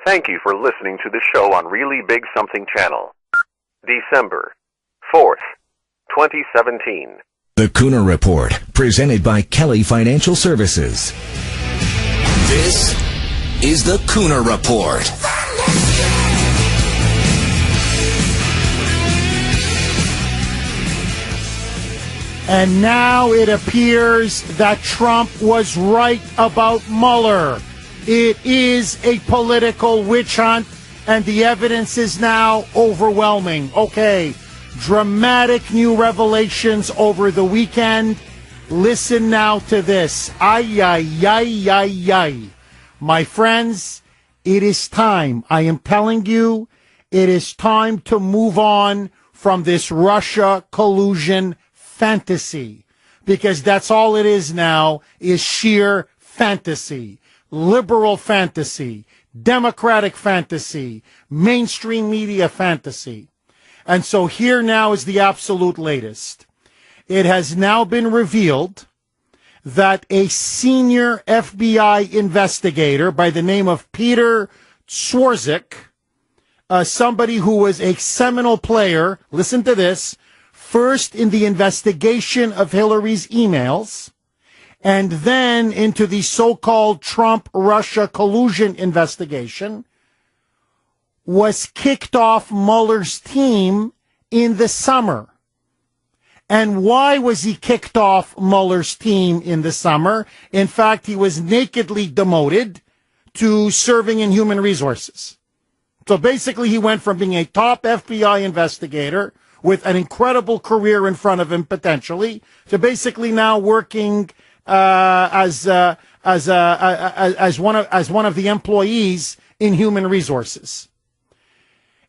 Thank you for listening to the show on Really Big Something Channel. December 4th, 2017. The Kuhner Report, presented by Kelly Financial Services. This is the Kuhner Report. And now it appears that Trump was right about Mueller. It is a political witch hunt, and the evidence is now overwhelming. Okay, dramatic new revelations over the weekend. Listen now to this. Ay, ay, ay, ay, ay. My friends, it is time. I am telling you, it is time to move on from this Russia collusion fantasy, because that's all it is now, is sheer fantasy. Liberal fantasy, democratic fantasy, mainstream media fantasy. And so here now is the absolute latest. It has now been revealed that a senior FBI investigator by the name of Peter Swarzik, somebody who was a seminal player, listen to this, first in the investigation of Hillary's emails, and then into the so-called Trump-Russia collusion investigation, was kicked off Mueller's team in the summer. And why was he kicked off Mueller's team in the summer? In fact, he was nakedly demoted to serving in human resources. So basically, he went from being a top FBI investigator with an incredible career in front of him, potentially, to basically now working as one of the employees in human resources.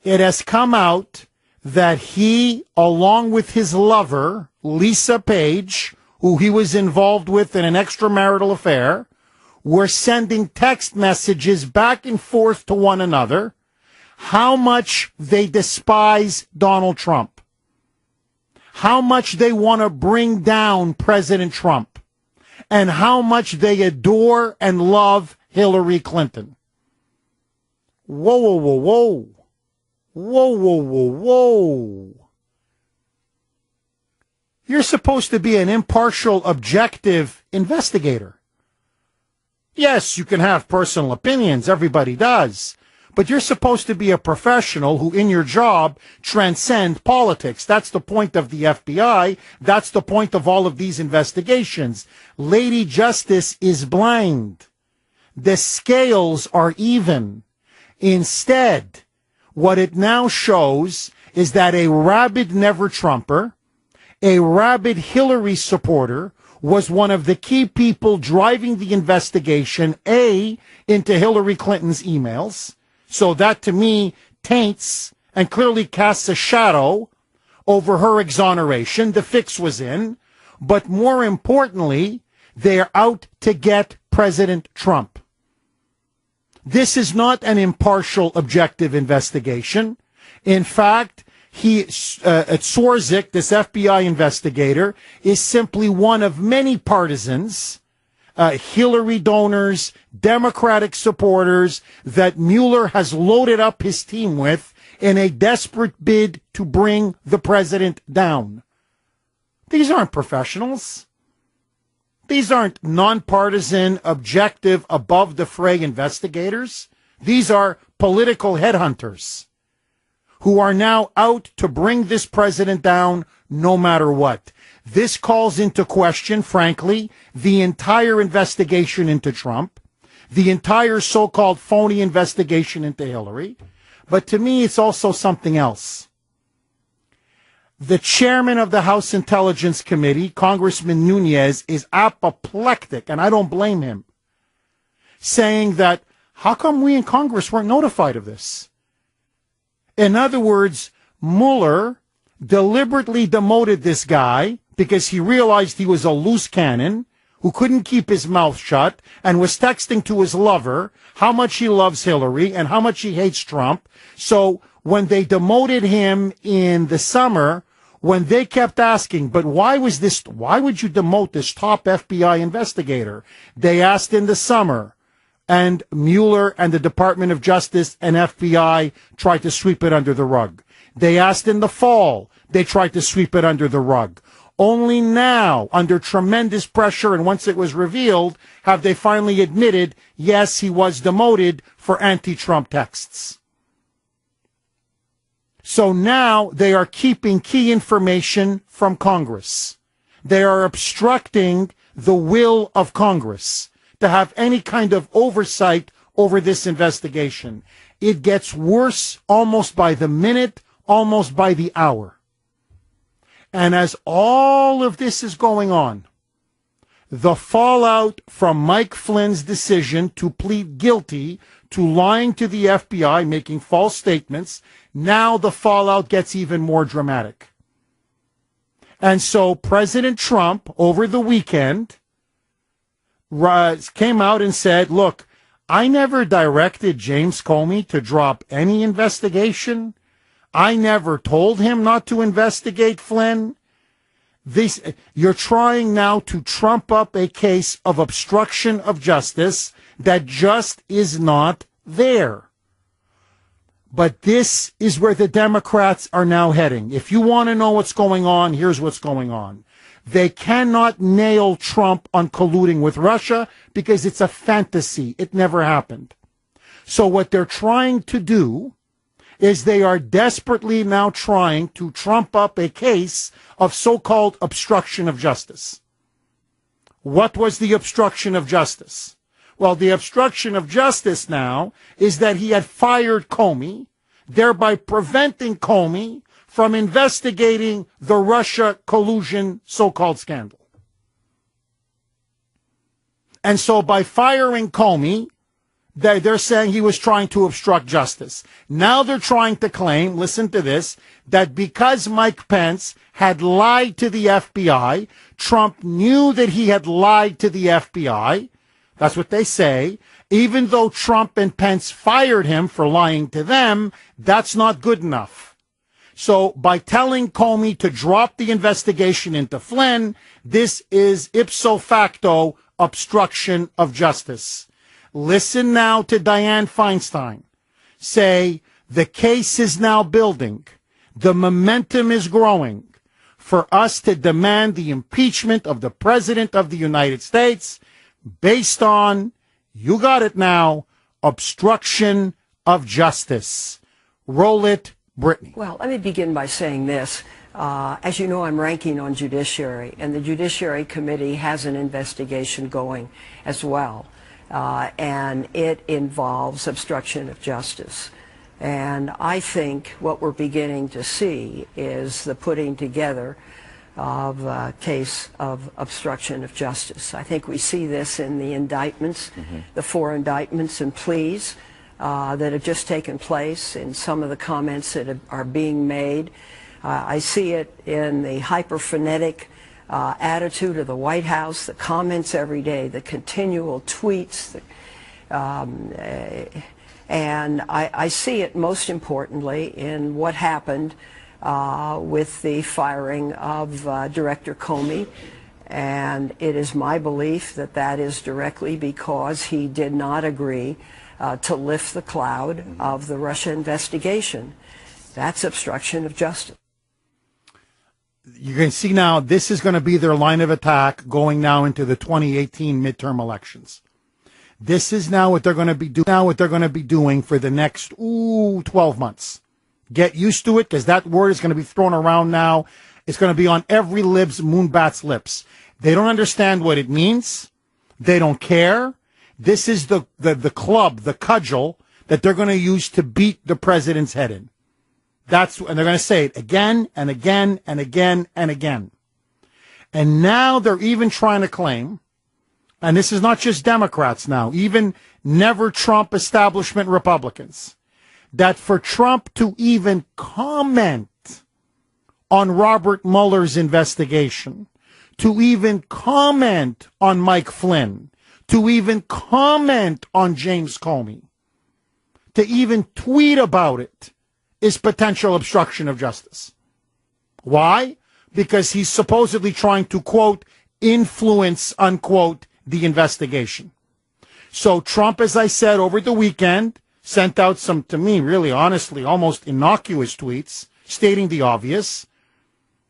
It has come out that he, along with his lover, Lisa Page, who he was involved with in an extramarital affair, were sending text messages back and forth to one another, how much they despise Donald Trump, how much they want to bring down President Trump, and how much they adore and love Hillary Clinton. Whoa, whoa, whoa, whoa. Whoa, whoa, whoa, whoa. You're supposed to be an impartial, objective investigator. Yes, you can have personal opinions. Everybody does. But you're supposed to be a professional who, in your job, transcend politics. That's the point of the FBI. That's the point of all of these investigations. Lady Justice is blind. The scales are even. Instead, what it now shows is that a rabid never-Trumper, a rabid Hillary supporter, was one of the key people driving the investigation, A, into Hillary Clinton's emails. So that, to me, taints and clearly casts a shadow over her exoneration. The fix was in. But more importantly, they're out to get President Trump. This is not an impartial, objective investigation. In fact, Swarzik, this FBI investigator, is simply one of many partisans, Hillary donors, Democratic supporters that Mueller has loaded up his team with in a desperate bid to bring the president down. These aren't professionals. These aren't nonpartisan, objective, above the fray investigators. These are political headhunters who are now out to bring this president down no matter what. This calls into question, frankly, the entire investigation into Trump, the entire so-called phony investigation into Hillary. But to me, it's also something else. The chairman of the House Intelligence Committee, Congressman Nunes, is apoplectic, and I don't blame him, saying that, how come we in Congress weren't notified of this? In other words, Mueller deliberately demoted this guy because he realized he was a loose cannon who couldn't keep his mouth shut and was texting to his lover how much he loves Hillary and how much he hates Trump. So when they demoted him in the summer, when they kept asking, but why would you demote this top FBI investigator? They asked in the summer, and Mueller and the Department of Justice and FBI tried to sweep it under the rug. They asked in the fall. They tried to sweep it under the rug. Only now, under tremendous pressure, and once it was revealed, have they finally admitted, yes, he was demoted for anti-Trump texts. So now they are keeping key information from Congress. They are obstructing the will of Congress to have any kind of oversight over this investigation. It gets worse almost by the minute, almost by the hour. And as all of this is going on, the fallout from Mike Flynn's decision to plead guilty to lying to the FBI, making false statements, now the fallout gets even more dramatic. And so President Trump, over the weekend, came out and said, look, I never directed James Comey to drop any investigation. I never told him not to investigate Flynn. You're trying now to trump up a case of obstruction of justice that just is not there. But this is where the Democrats are now heading. If you want to know what's going on, here's what's going on. They cannot nail Trump on colluding with Russia because it's a fantasy. It never happened. So what they're trying to do is they are desperately now trying to trump up a case of so-called obstruction of justice. What was the obstruction of justice? Well, the obstruction of justice now is that he had fired Comey, thereby preventing Comey from investigating the Russia collusion so-called scandal. And so by firing Comey, they're saying he was trying to obstruct justice. Now they're trying to claim, listen to this, that because Mike Pence had lied to the FBI, Trump knew that he had lied to the FBI. That's what they say. Even though Trump and Pence fired him for lying to them, that's not good enough. So by telling Comey to drop the investigation into Flynn, this is ipso facto obstruction of justice. Listen now to Dianne Feinstein say the case is now building. The momentum is growing for us to demand the impeachment of the President of the United States based on, you got it now, obstruction of justice. Roll it, Brittany. Well, let me begin by saying this. As you know, I'm ranking on Judiciary, and the Judiciary Committee has an investigation going as well. And it involves obstruction of justice. And I think what we're beginning to see is the putting together of a case of obstruction of justice. I think we see this in the indictments, the 4 indictments and pleas that have just taken place, in some of the comments that are being made. I see it in the hyper-frenetic attitude of the White House, the comments every day, the continual tweets, and I see it most importantly in what happened with the firing of Director Comey, and it is my belief that that is directly because he did not agree to lift the cloud of the Russia investigation. That's obstruction of justice. You can see now this is going to be their line of attack going now into the 2018 midterm elections. This is now what they're going to be doing for the next 12 months. Get used to it, because that word is going to be thrown around now. It's going to be on every Moonbat's lips. They don't understand what it means. They don't care. This is the club, the cudgel that they're going to use to beat the president's head in. And they're going to say it again and again and again and again. And now they're even trying to claim, and this is not just Democrats now, even never Trump establishment Republicans, that for Trump to even comment on Robert Mueller's investigation, to even comment on Mike Flynn, to even comment on James Comey, to even tweet about it, is potential obstruction of justice. Why? Because he's supposedly trying to, quote, influence, unquote, the investigation. So Trump, as I said, over the weekend, sent out some, to me, really, honestly, almost innocuous tweets stating the obvious.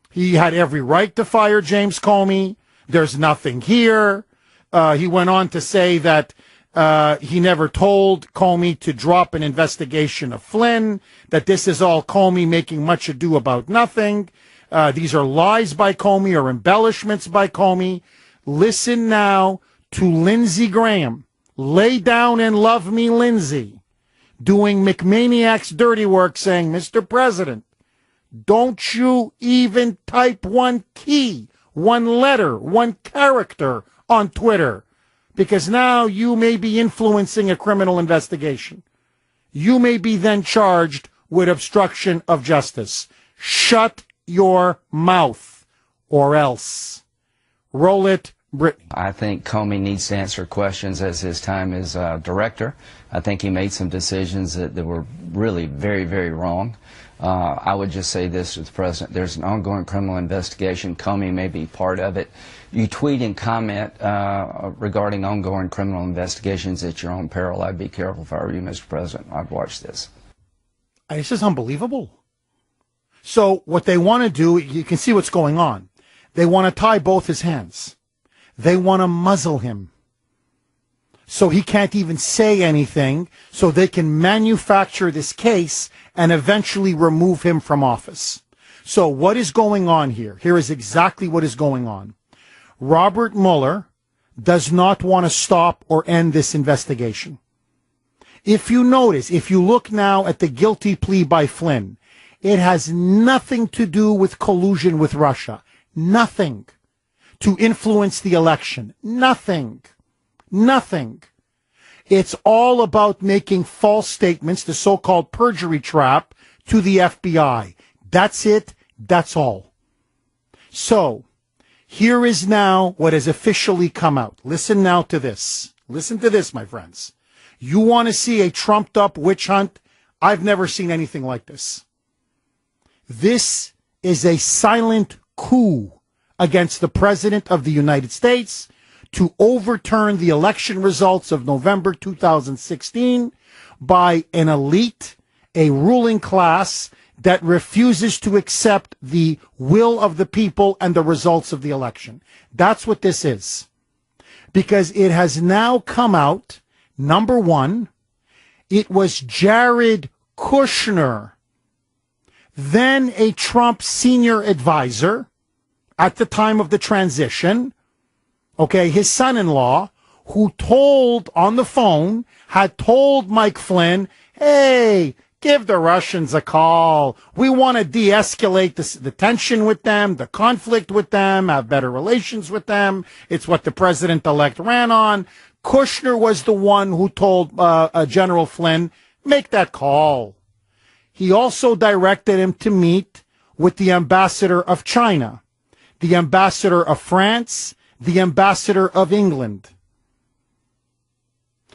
He had every right to fire James Comey. There's nothing here. He went on to say that he never told Comey to drop an investigation of Flynn, that this is all Comey making much ado about nothing. These are lies by Comey or embellishments by Comey. Listen now to Lindsey Graham. Lay down and love me, Lindsey, doing McManiac's dirty work, saying, Mr. President, don't you even type one key, one letter, one character on Twitter, because now you may be influencing a criminal investigation. You may be then charged with obstruction of justice. Shut your mouth, or else. Roll it, Brittany. I think Comey needs to answer questions as his time as director. I think he made some decisions that were really very, very wrong. I would just say this to the president. There's an ongoing criminal investigation. Comey may be part of it. You tweet and comment regarding ongoing criminal investigations at your own peril. I'd be careful if I were you, Mr. President. I'd watch this. This is unbelievable. So what they want to do, you can see what's going on. They want to tie both his hands. They want to muzzle him so he can't even say anything, so they can manufacture this case and eventually remove him from office. So what is going on here? Here is exactly what is going on. Robert Mueller does not want to stop or end this investigation. If you notice, if you look now at the guilty plea by Flynn, it has nothing to do with collusion with Russia. Nothing. To influence the election. Nothing. Nothing. It's all about making false statements, the so-called perjury trap, to the FBI. That's it. That's all. So, here is now what has officially come out. Listen now to this. Listen to this, my friends. You want to see a trumped-up witch hunt? I've never seen anything like this. This is a silent coup against the President of the United States to overturn the election results of November 2016 by an elite, a ruling class that refuses to accept the will of the people and the results of the election. That's what this is. Because it has now come out, number one, it was Jared Kushner, then a Trump senior advisor at the time of the transition, okay, his son-in-law, who told on the phone, had told Mike Flynn, hey, give the Russians a call. We want to de-escalate the tension with them, the conflict with them, have better relations with them. It's what the president-elect ran on. Kushner was the one who told General Flynn, make that call. He also directed him to meet with the ambassador of China, the ambassador of France, the ambassador of England.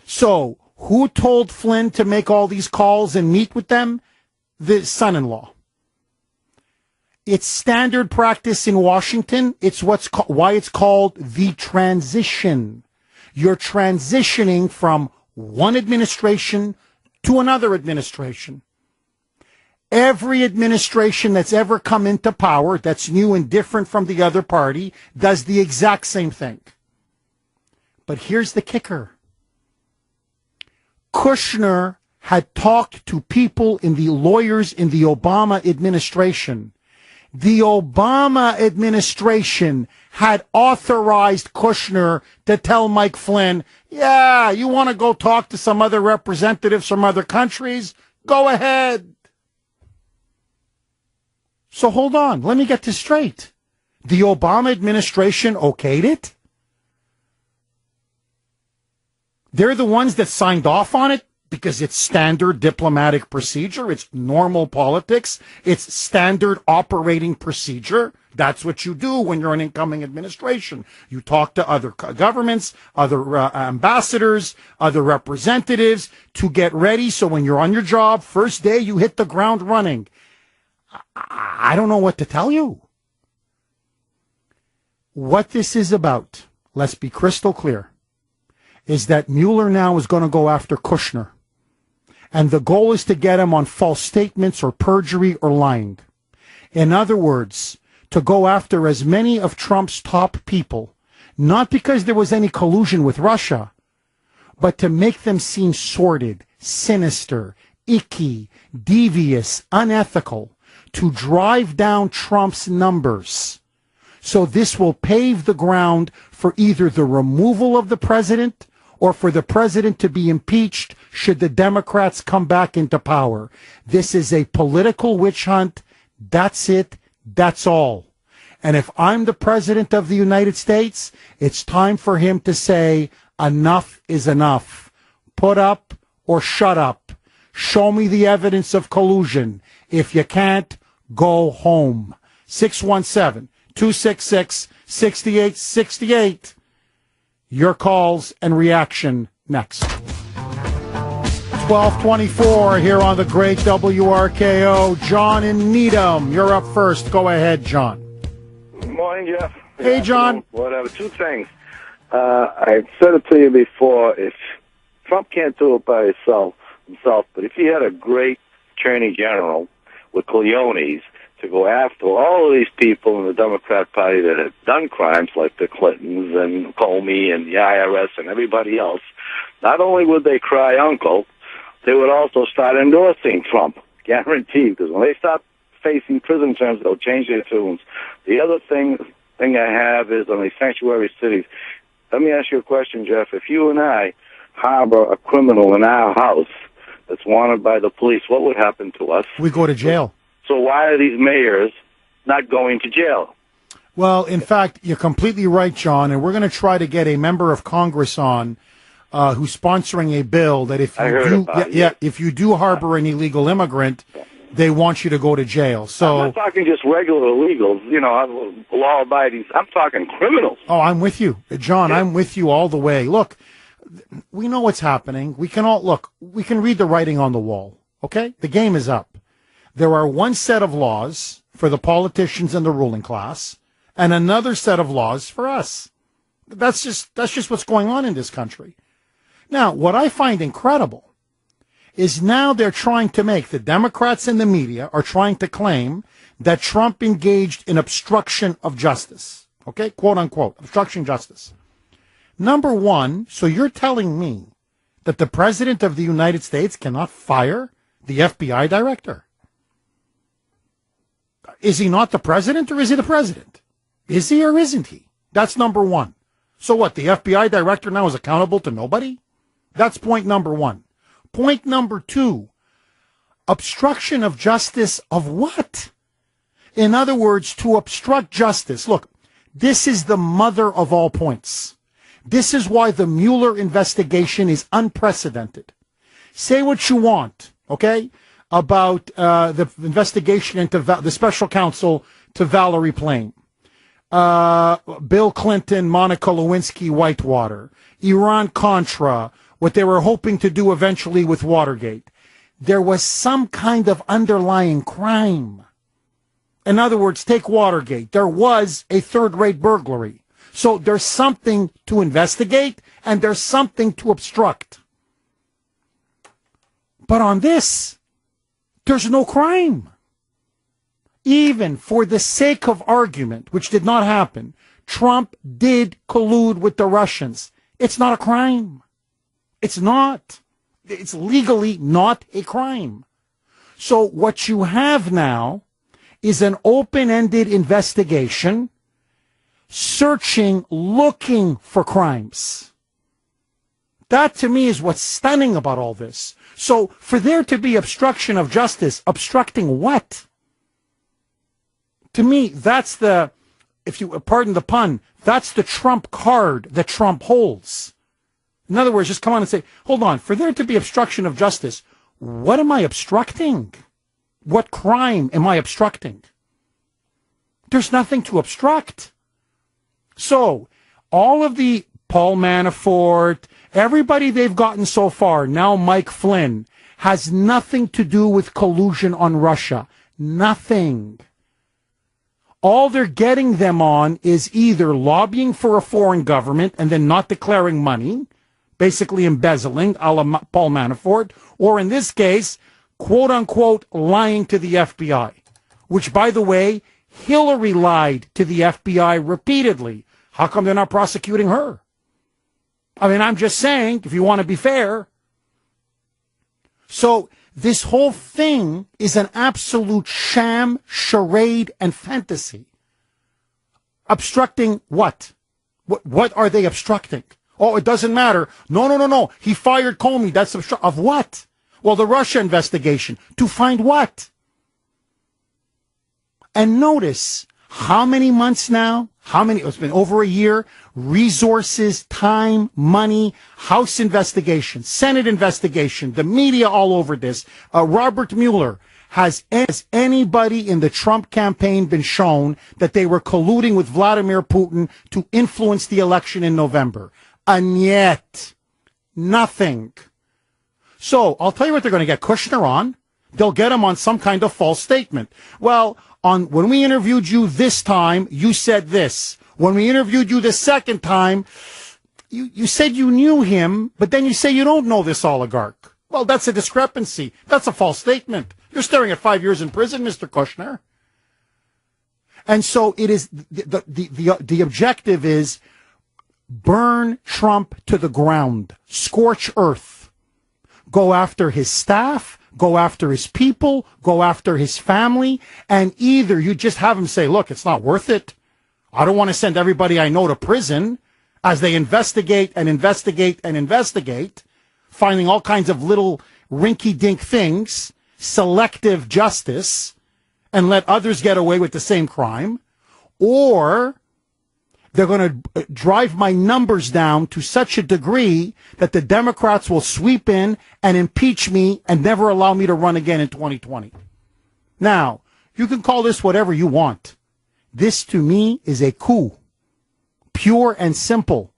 So, who told Flynn to make all these calls and meet with them? The son-in-law. It's standard practice in Washington. It's why it's called the transition. You're transitioning from one administration to another administration. Every administration that's ever come into power that's new and different from the other party does the exact same thing. But here's the kicker. Kushner had talked to people in the lawyers in the Obama administration. The Obama administration had authorized Kushner to tell Mike Flynn, yeah, you want to go talk to some other representatives from other countries? Go ahead. So hold on, let me get this straight. The Obama administration okayed it? They're the ones that signed off on it because it's standard diplomatic procedure, it's normal politics, it's standard operating procedure. That's what you do when you're an incoming administration. You talk to other governments, other ambassadors, other representatives to get ready so when you're on your job, first day you hit the ground running. I don't know what to tell you. What this is about, let's be crystal clear. is that Mueller now is going to go after Kushner. And the goal is to get him on false statements or perjury or lying. In other words, to go after as many of Trump's top people, not because there was any collusion with Russia, but to make them seem sordid, sinister, icky, devious, unethical, to drive down Trump's numbers. So this will pave the ground for either the removal of the president or for the president to be impeached should the Democrats come back into power. This is a political witch hunt. That's it. That's all. And if I'm the president of the United States, it's time for him to say, enough is enough. Put up or shut up. Show me the evidence of collusion. If you can't, go home. 617-266-6868. Your calls and reaction next. 1224 here on the great WRKO. John in Needham, you're up first. Go ahead, John. Good morning, Jeff. Hey, John. Whatever. Two things. I've said it to you before. If Trump can't do it by himself, but if he had a great attorney general with cojones to go after all of these people in the Democrat Party that have done crimes like the Clintons and Comey and the IRS and everybody else, not only would they cry uncle, they would also start endorsing Trump, guaranteed, because when they start facing prison terms, they'll change their tunes. The other thing I have is on these sanctuary cities. Let me ask you a question, Jeff. If you and I harbor a criminal in our house that's wanted by the police, what would happen to us? We go to jail. So why are these mayors not going to jail? Well, in fact, you're completely right, John, and we're going to try to get a member of Congress on who's sponsoring a bill that if you do harbor an illegal immigrant, they want you to go to jail. So I'm not talking just regular illegals, law-abiding. I'm talking criminals. Oh, I'm with you, John. Yeah. I'm with you all the way. Look, we know what's happening. We can read the writing on the wall. Okay, the game is up. There are one set of laws for the politicians and the ruling class, and another set of laws for us. That's just what's going on in this country. Now, what I find incredible is now they're trying to make, the Democrats and the media are trying to claim that Trump engaged in obstruction of justice. Okay, quote unquote, obstruction of justice. Number one, so you're telling me that the President of the United States cannot fire the FBI director? Is he not the president or is he the president? Is he or isn't he? That's number one. So what, the FBI director now is accountable to nobody? That's point number one. Point number two, obstruction of justice of what? In other words, to obstruct justice. Look, this is the mother of all points. This is why the Mueller investigation is unprecedented. Say what you want, okay, about the investigation into the special counsel to Valerie Plame, Bill Clinton, Monica Lewinsky, Whitewater, Iran-Contra, what they were hoping to do eventually with Watergate. There was some kind of underlying crime. In other words, take Watergate. There was a third-rate burglary. So there's something to investigate, and there's something to obstruct. But on this, there's no crime. Even for the sake of argument, which did not happen, Trump did collude with the Russians. It's not a crime. It's not. It's legally not a crime. So what you have now is an open-ended investigation searching, looking for crimes. That, to me, is what's stunning about all this. So for there to be obstruction of justice, obstructing what? To me, that's the, if you pardon the pun, that's the trump card that Trump holds. In other words, just come on and say, hold on, for there to be obstruction of justice, what am I obstructing? What crime am I obstructing? There's nothing to obstruct. So, all of the Paul Manafort, everybody they've gotten so far, now Mike Flynn, has nothing to do with collusion on Russia. Nothing. All they're getting them on is either lobbying for a foreign government and then not declaring money, basically embezzling, a la Paul Manafort, or in this case, quote unquote, lying to the FBI, which, by the way, Hillary lied to the FBI repeatedly. How come they're not prosecuting her? I mean, I'm just saying, if you want to be fair. So this whole thing is an absolute sham, charade, and fantasy. Obstructing what? What are they obstructing? Oh, it doesn't matter. No. He fired Comey. That's of what? Well, the Russia investigation. To find what? And notice how many months now? It's been over a year. Resources, time, money, House investigation, Senate investigation, the media all over this. Robert Mueller. Has anybody in the Trump campaign been shown that they were colluding with Vladimir Putin to influence the election in November? And yet, nothing. So, I'll tell you what they're going to get Kushner on. They'll get him on some kind of false statement. Well, when we interviewed you this time, you said this. When we interviewed you the second time, you said you knew him, but then you say you don't know this oligarch. Well, that's a discrepancy. That's a false statement. You're staring at 5 years in prison, Mr. Kushner. And so it is the objective is burn Trump to the ground, scorch earth, go after his staff, go after his people, go after his family, and either you just have him say, look, it's not worth it. I don't want to send everybody I know to prison as they investigate and investigate and investigate, finding all kinds of little rinky-dink things, selective justice, and let others get away with the same crime, or they're going to drive my numbers down to such a degree that the Democrats will sweep in and impeach me and never allow me to run again in 2020. Now, you can call this whatever you want. This, to me, is a coup. Pure and simple.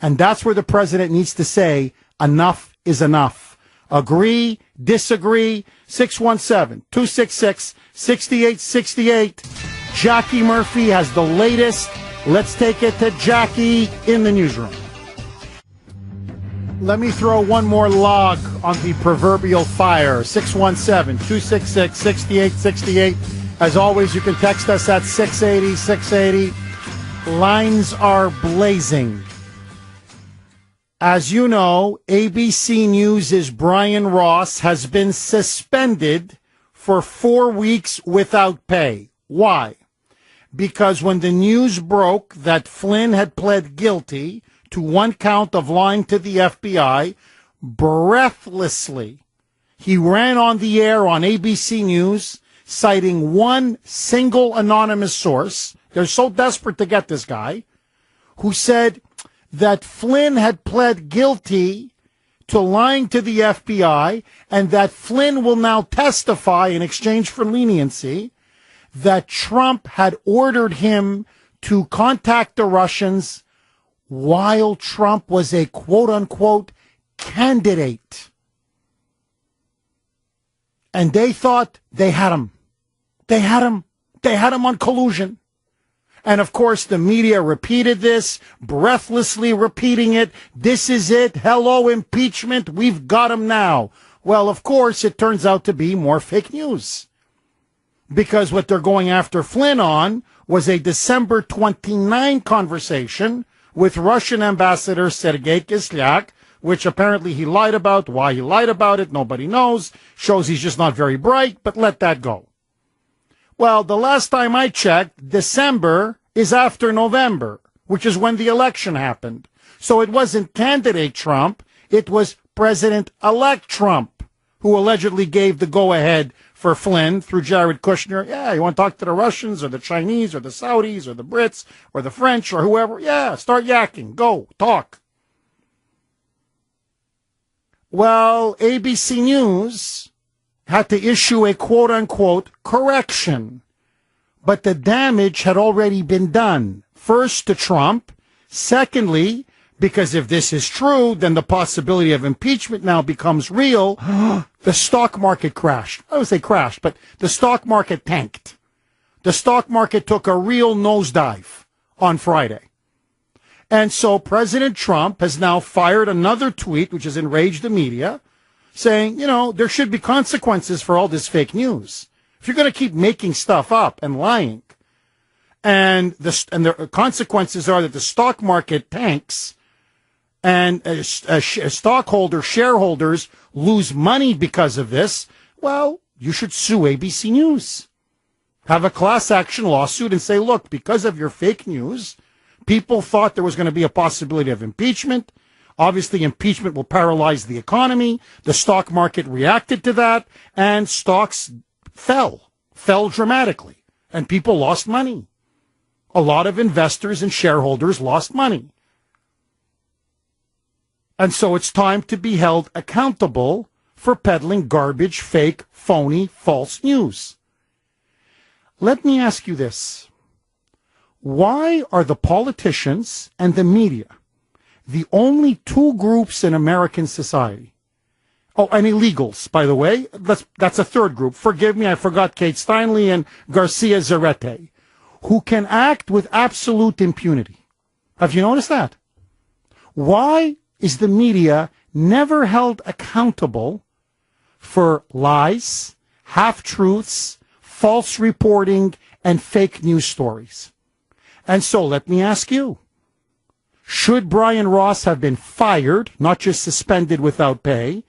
And that's where the president needs to say, enough is enough. Agree, disagree, 617-266-6868. Jackie Murphy has the latest. Let's take it to Jackie in the newsroom. Let me throw one more log on the proverbial fire. 617-266-6868. As always, you can text us at 680-680. Lines are blazing. As you know, ABC News' Brian Ross has been suspended for 4 weeks without pay. Why? Because when the news broke that Flynn had pled guilty to one count of lying to the FBI, breathlessly, he ran on the air on ABC News, citing one single anonymous source. They're so desperate to get this guy, who said that Flynn had pled guilty to lying to the FBI and that Flynn will now testify in exchange for leniency that Trump had ordered him to contact the Russians while Trump was a quote-unquote candidate. And they thought they had him. They had him. They had him on collusion. And, of course, the media repeated this, breathlessly repeating it. This is it. Hello, impeachment. We've got him now. Well, of course, it turns out to be more fake news. Because what they're going after Flynn on was a December 29 conversation with Russian Ambassador Sergei Kislyak, which apparently he lied about. Why he lied about it, nobody knows. Shows he's just not very bright, but let that go. Well, the last time I checked, December is after November, which is when the election happened. So it wasn't candidate Trump, it was President-elect Trump who allegedly gave the go-ahead for Flynn through Jared Kushner. Yeah, you want to talk to the Russians or the Chinese or the Saudis or the Brits or the French or whoever? Yeah, start yakking. Go, talk. Well, ABC News had to issue a quote-unquote correction. But the damage had already been done. First, to Trump. Secondly, because if this is true, then the possibility of impeachment now becomes real. The stock market crashed. I would say crashed, but the stock market tanked. The stock market took a real nosedive on Friday. And so President Trump has now fired another tweet, which has enraged the media, saying, there should be consequences for all this fake news. If you're going to keep making stuff up and lying, and the consequences are that the stock market tanks and shareholders lose money because of this, well, you should sue ABC News. Have a class action lawsuit and say, look, because of your fake news, people thought there was going to be a possibility of impeachment. Obviously, impeachment will paralyze the economy. The stock market reacted to that, and stocks fell dramatically, and people lost money. A lot of investors and shareholders lost money. And so it's time to be held accountable for peddling garbage, fake, phony, false news. Let me ask you this. Why are the politicians and the media the only two groups in American society? Oh, and illegals, by the way. That's a third group. Forgive me, I forgot Kate Steinle and Garcia Zarete, who can act with absolute impunity. Have you noticed that? Why is the media never held accountable for lies, half-truths, false reporting, and fake news stories? And so let me ask you, should Brian Ross have been fired, not just suspended without pay,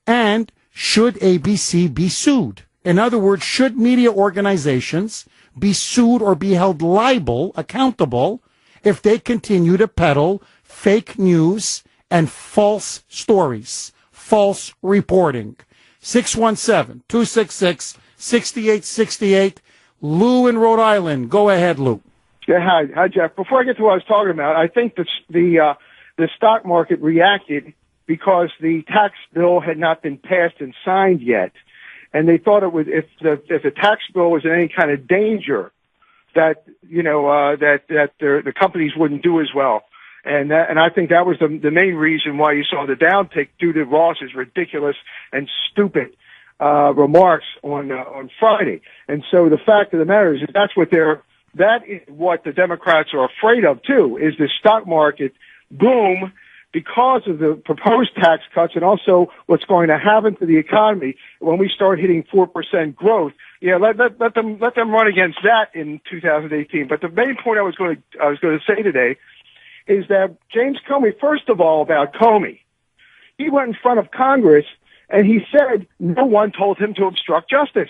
and should ABC be sued? In other words, should media organizations be sued or be held liable, accountable, if they continue to peddle fake news and false stories, false reporting? 617-266-6868. Lou in Rhode Island. Go ahead, Lou. Yeah, hi, Jeff. Before I get to what I was talking about, I think the stock market reacted because the tax bill had not been passed and signed yet, and they thought it would, if the tax bill was in any kind of danger, that the companies wouldn't do as well. And I think that was the main reason why you saw the downtick due to Ross's ridiculous and stupid remarks on Friday. And so the fact of the matter is that is what the Democrats are afraid of too, is the stock market boom because of the proposed tax cuts and also what's going to happen to the economy when we start hitting 4% growth. Yeah, let them run against that in 2018. But the main point I was going to say today is that James Comey, first of all, about Comey, he went in front of Congress and he said no one told him to obstruct justice.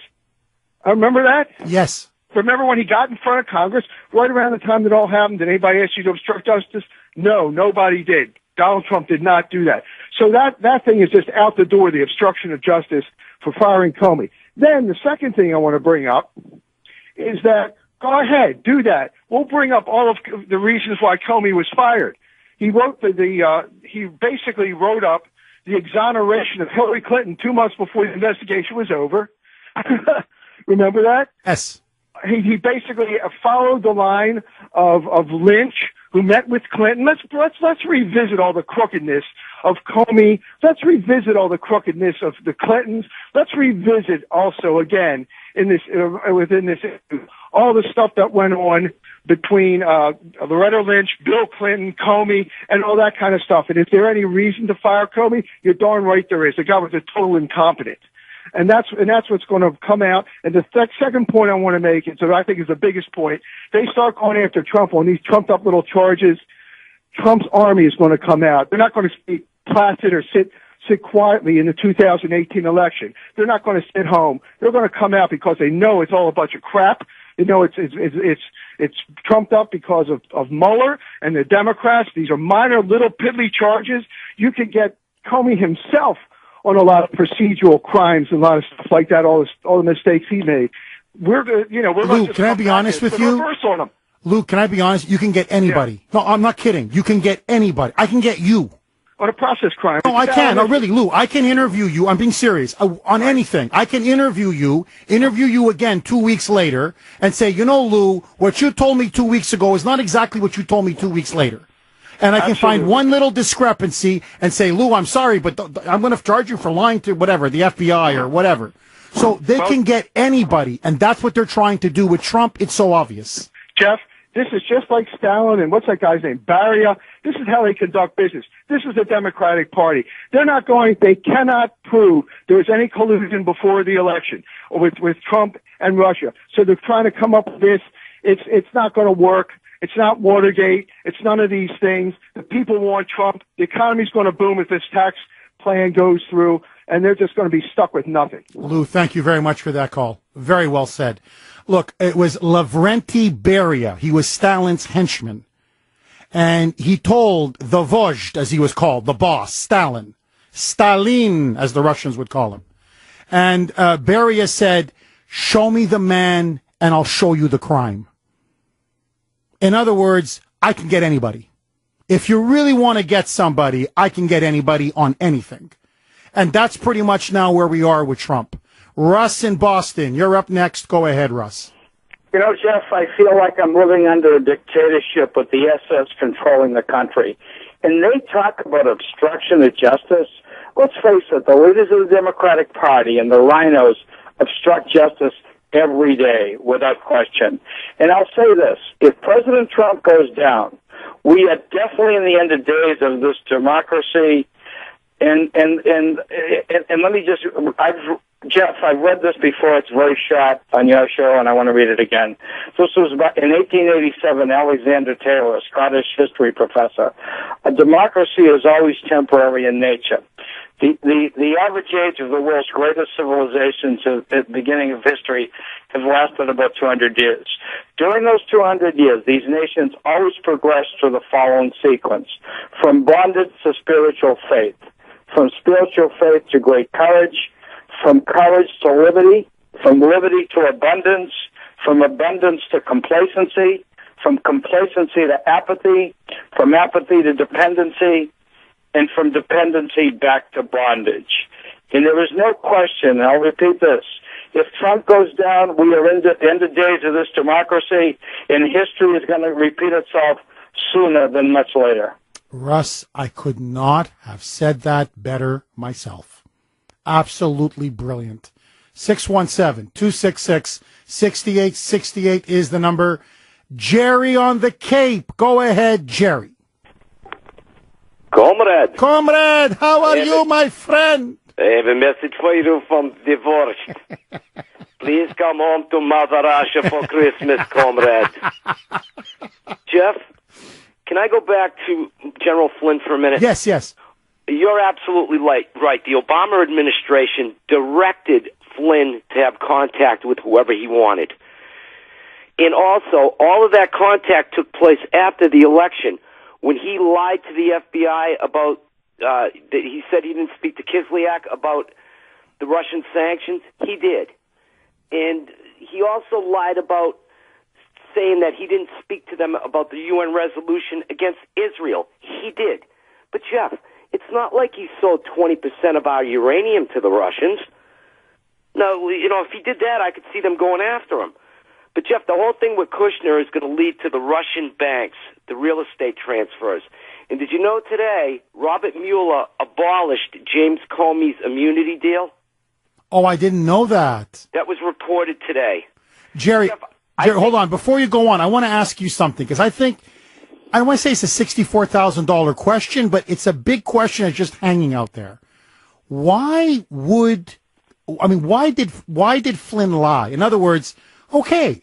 I remember that? Yes. Remember when he got in front of Congress, right around the time that all happened, did anybody ask you to obstruct justice? No, nobody did. Donald Trump did not do that. So that thing is just out the door, the obstruction of justice for firing Comey. Then the second thing I want to bring up is that, go ahead, do that. We'll bring up all of the reasons why Comey was fired. He wrote he basically wrote up the exoneration of Hillary Clinton 2 months before the investigation was over. Remember that? Yes. He basically followed the line of Lynch, who met with Clinton. Let's revisit all the crookedness of Comey. Let's revisit all the crookedness of the Clintons. Let's revisit also again within this issue all the stuff that went on between Loretta Lynch, Bill Clinton, Comey, and all that kind of stuff. And is there any reason to fire Comey? You're darn right there is. The guy was a total incompetent. And that's what's going to come out. And the second point I want to make, and so I think is the biggest point, they start going after Trump on these trumped up little charges. Trump's army is going to come out. They're not going to stay placid or sit quietly in the 2018 election. They're not going to sit home. They're going to come out because they know it's all a bunch of crap. You know, it's trumped up because of Mueller and the Democrats. These are minor little piddly charges. You could get Comey himself on a lot of procedural crimes and a lot of stuff like that, all the mistakes he made. Lou, can I be honest with you? Lou, can I be honest? You can get anybody. Yeah. No, I'm not kidding. You can get anybody. I can get you. On a process crime. No, I can. No, really, Lou, I can interview you. I'm being serious. On anything. I can interview you again 2 weeks later, and say, Lou, what you told me 2 weeks ago is not exactly what you told me 2 weeks later. And I can find one little discrepancy and say, Lou, I'm sorry, but I'm going to charge you for lying to whatever, the FBI or whatever. So they can get anybody, and that's what they're trying to do with Trump. It's so obvious. Jeff, This is just like Stalin and what's that guy's name? Beria. This is how they conduct business. This is the Democratic Party. They cannot prove there was any collusion before the election with Trump and Russia. So they're trying to come up with this. It's not going to work. It's not Watergate. It's none of these things. The people want Trump. The economy's going to boom if this tax plan goes through, and they're just going to be stuck with nothing. Lou, thank you very much for that call. Very well said. Look, it was Lavrenti Beria. He was Stalin's henchman. And he told the vozhd, as he was called, the boss, Stalin, as the Russians would call him. And Beria said, show me the man and I'll show you the crime. In other words, I can get anybody. If you really want to get somebody, I can get anybody on anything. And that's pretty much now where we are with Trump. Russ in Boston, you're up next. Go ahead, Russ. You know, Jeff, I feel like I'm living under a dictatorship with the SS controlling the country. And they talk about obstruction of justice. Let's face it, the leaders of the Democratic Party and the rhinos obstruct justice every day, without question. And I'll say this, if President Trump goes down, we are definitely in the end of days of this democracy. And let me just, Jeff, I've read this before. It's very short on your show, and I want to read it again. This was about, in 1887, Alexander Taylor, a Scottish history professor. A democracy is always temporary in nature. The average age of the world's greatest civilizations at the beginning of history have lasted about 200 years. During those 200 years, these nations always progressed through the following sequence: from bondage to spiritual faith, from spiritual faith to great courage, from courage to liberty, from liberty to abundance, from abundance to complacency, from complacency to apathy, from apathy to dependency, and from dependency back to bondage. And there is no question, and I'll repeat this, if Trump goes down, we are in the end of days of this democracy, and history is going to repeat itself sooner than much later. Russ, I could not have said that better myself. Absolutely brilliant. 617-266-6868 is the number. Jerry on the Cape. Go ahead, Jerry. Comrade, how are you, my friend? I have a message for you from divorced. Please come home to Mother Russia for Christmas, comrade. Jeff, can I go back to General Flynn for a minute? Yes. You're absolutely right. The Obama administration directed Flynn to have contact with whoever he wanted. And also, all of that contact took place after the election. When he lied to the FBI about, he said he didn't speak to Kislyak about the Russian sanctions, he did. And he also lied about saying that he didn't speak to them about the UN resolution against Israel. He did. But, Jeff, it's not like he sold 20% of our uranium to the Russians. No, if he did that, I could see them going after him. But, Jeff, the whole thing with Kuhner is going to lead to the Russian banks, the real estate transfers. And did you know today Robert Mueller abolished James Comey's immunity deal? Oh, I didn't know that. That was reported today. Jerry, hold on. Before you go on, I want to ask you something, because I don't want to say it's a $64,000 question, but it's a big question that's just hanging out there. Why did Flynn lie? In other words, okay,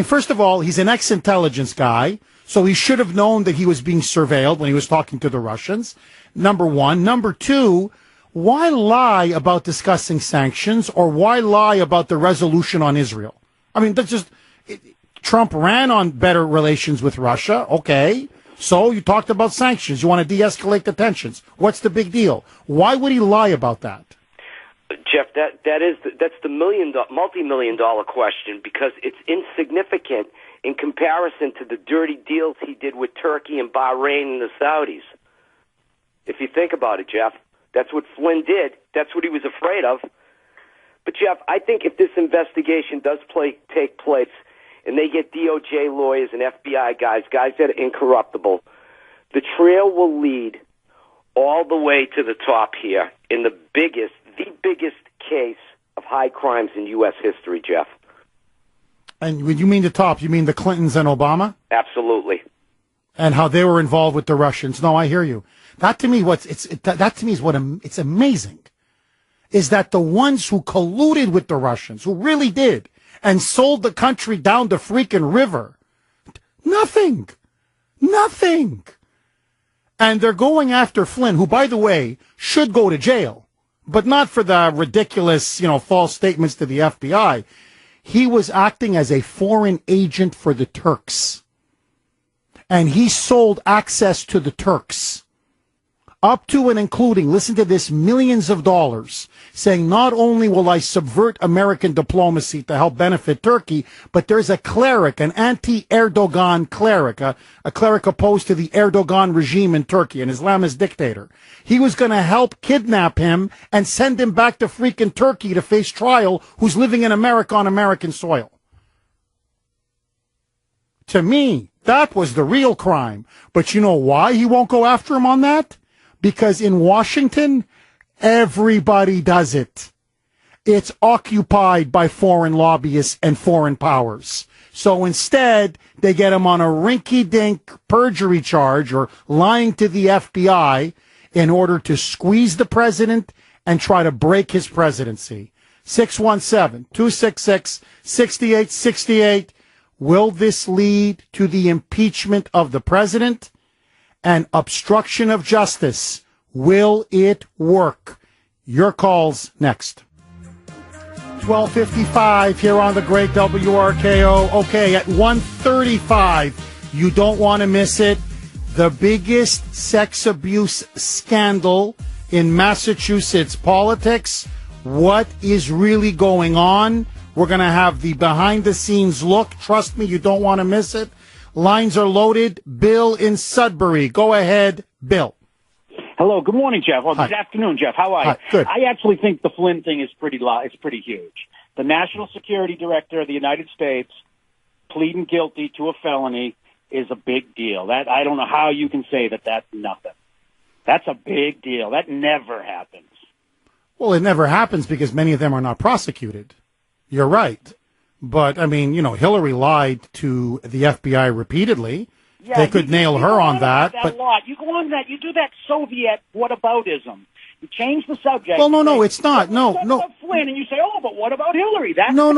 first of all, he's an ex-intelligence guy, so he should have known that he was being surveilled when he was talking to the Russians, number one. Number two, why lie about discussing sanctions, or why lie about the resolution on Israel? That's just, Trump ran on better relations with Russia, okay. So you talked about sanctions. You want to de-escalate the tensions. What's the big deal? Why would he lie about that? Jeff, that's the multi-million-dollar question, because it's insignificant in comparison to the dirty deals he did with Turkey and Bahrain and the Saudis. If you think about it, Jeff, that's what Flynn did. That's what he was afraid of. But, Jeff, I think if this investigation does take place and they get DOJ lawyers and FBI guys that are incorruptible, the trail will lead all the way to the top here in the biggest case of high crimes in U.S. history, Jeff. And when you mean the top, you mean the Clintons and Obama? Absolutely. And how they were involved with the Russians. No, I hear you. That to me, it's amazing, is that the ones who colluded with the Russians, who really did, and sold the country down the freaking river, nothing. And they're going after Flynn, who, by the way, should go to jail, but not for the ridiculous, false statements to the FBI. He was acting as a foreign agent for the Turks. And he sold access to the Turks, up to and including, listen to this, millions of dollars, saying not only will I subvert American diplomacy to help benefit Turkey, but there's a cleric, an anti-Erdogan cleric, a cleric opposed to the Erdogan regime in Turkey, an Islamist dictator. He was going to help kidnap him and send him back to freaking Turkey to face trial, who's living in America on American soil. To me, that was the real crime. But you know why he won't go after him on that? Because in Washington, everybody does it. It's occupied by foreign lobbyists and foreign powers. So instead, they get him on a rinky-dink perjury charge or lying to the FBI in order to squeeze the president and try to break his presidency. 617-266-6868. Will this lead to the impeachment of the president and obstruction of justice? Will it work? Your calls next. 12:55 here on the great WRKO. Okay, at 1:35, you don't want to miss it. The biggest sex abuse scandal in Massachusetts politics. What is really going on? We're going to have the behind-the-scenes look. Trust me, you don't want to miss it. Lines are loaded. Bill in Sudbury. Go ahead, Bill. Hello. Good morning, Jeff. Well, Hi. good afternoon, Jeff. How are you? Hi. Good. I actually think the Flynn thing is pretty huge. The National Security Director of the United States pleading guilty to a felony is a big deal. That I don't know how you can say that that's nothing. That's a big deal. That never happens. Well, it never happens because many of them are not prosecuted. You're right. But, I mean, Hillary lied to the FBI repeatedly. Yeah, they could nail her on that. But you go on that. You do that Soviet whataboutism. You change the subject. Well, no, it's not. No. About Flynn, and you say, oh, but what about Hillary? That's No.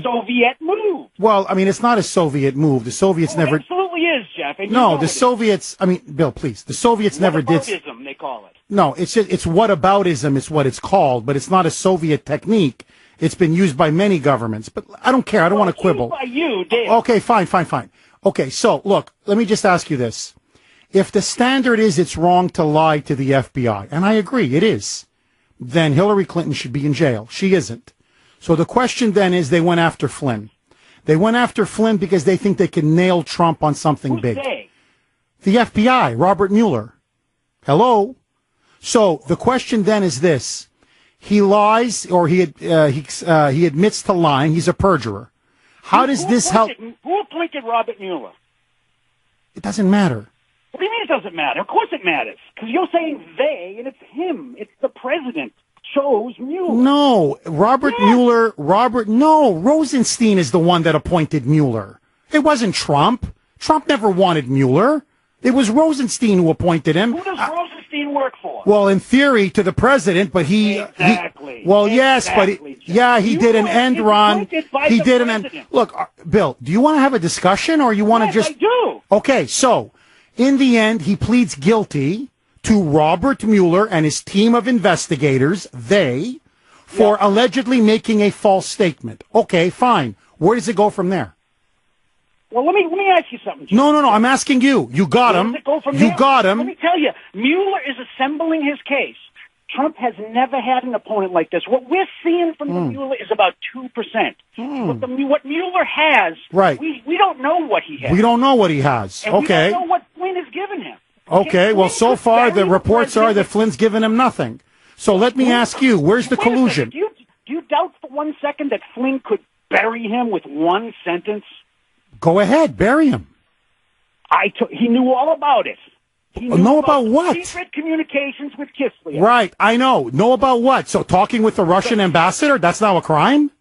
Soviet move. Well, I mean, it's not a Soviet move. The Soviets never. It absolutely is, Jeff. And No, the Soviets. I mean, Bill, please. The Soviets never did. Whataboutism, they call it. No, it's whataboutism is what it's called, but it's not a Soviet technique. It's been used by many governments, but I don't care. I don't want to quibble. Used by you, Dave. Okay, fine. Okay, so look, let me just ask you this. If the standard is it's wrong to lie to the FBI, and I agree, it is, then Hillary Clinton should be in jail. She isn't. So the question then is they went after Flynn. They went after Flynn because they think they can nail Trump on something Who's big. they? The FBI, Robert Mueller. Hello? So the question then is this. He lies, or he admits to lying. He's a perjurer. How does this help? Who appointed Robert Mueller? It doesn't matter. What do you mean it doesn't matter? Of course it matters. Because you're saying they, and it's him. It's the president chose Mueller. No, Mueller, Rosenstein is the one that appointed Mueller. It wasn't Trump. Trump never wanted Mueller. It was Rosenstein who appointed him. Who does Rosenstein work for? Well, in theory, to the president, but he... Exactly. Yes, but he did an end run. He did an end... Look, Bill, do you want to have a discussion, or you want to just... I do. Okay, so, in the end, he pleads guilty to Robert Mueller and his team of investigators, for allegedly making a false statement. Okay, fine. Where does it go from there? Well, let me ask you something, Jim. No, I'm asking you. You got him. You got him. Let me tell you, Mueller is assembling his case. Trump has never had an opponent like this. What we're seeing from the Mueller is about 2%. What Mueller has, right. we don't know what he has. We don't know what he has. And okay. we don't know what Flynn has given him. Okay, well, so far the reports are that Flynn's given him nothing. So let me ask you, where's the collusion? Do you doubt for 1 second that Flynn could bury him with one sentence? Go ahead, bury him. He knew all about it. He knew know about what? Secret communications with Kislyak. Right, I know. Know about what? So talking with the Russian ambassador, that's now a crime?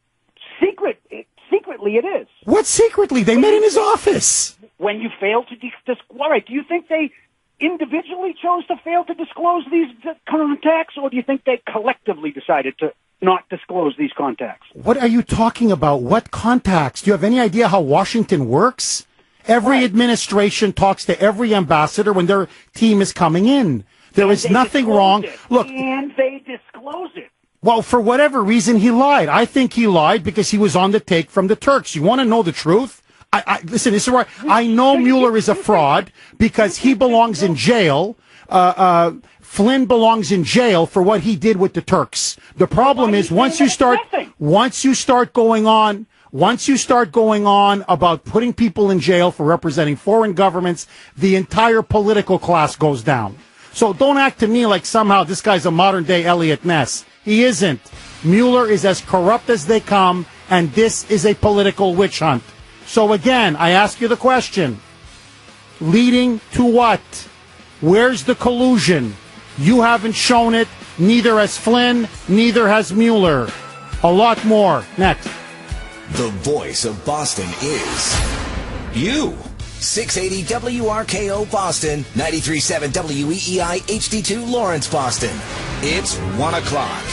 Secretly it is. What secretly? They met in his office. When you fail to all right, do you think they individually chose to fail to disclose these contacts, or do you think they collectively decided to not disclose these contacts? What are you talking about? What contacts? Do you have any idea how Washington works? Every administration talks to every ambassador when their team is coming in. There is nothing wrong. Look, and they disclose it. Well, for whatever reason, he lied. I think he lied because he was on the take from the Turks. You want to know the truth? Listen, this is where I know Mueller is a fraud because he belongs in jail. Flynn belongs in jail for what he did with the Turks. The problem is once you start going on about putting people in jail for representing foreign governments, the entire political class goes down. So don't act to me like somehow this guy's a modern day Elliot Ness. He isn't. Mueller is as corrupt as they come, and this is a political witch hunt. So again, I ask you the question. Leading to what? Where's the collusion? You haven't shown it. Neither has Flynn. Neither has Mueller. A lot more. Next. The voice of Boston is you. 680 WRKO Boston, 93.7 WEEI HD2 Lawrence, Boston. It's 1 o'clock.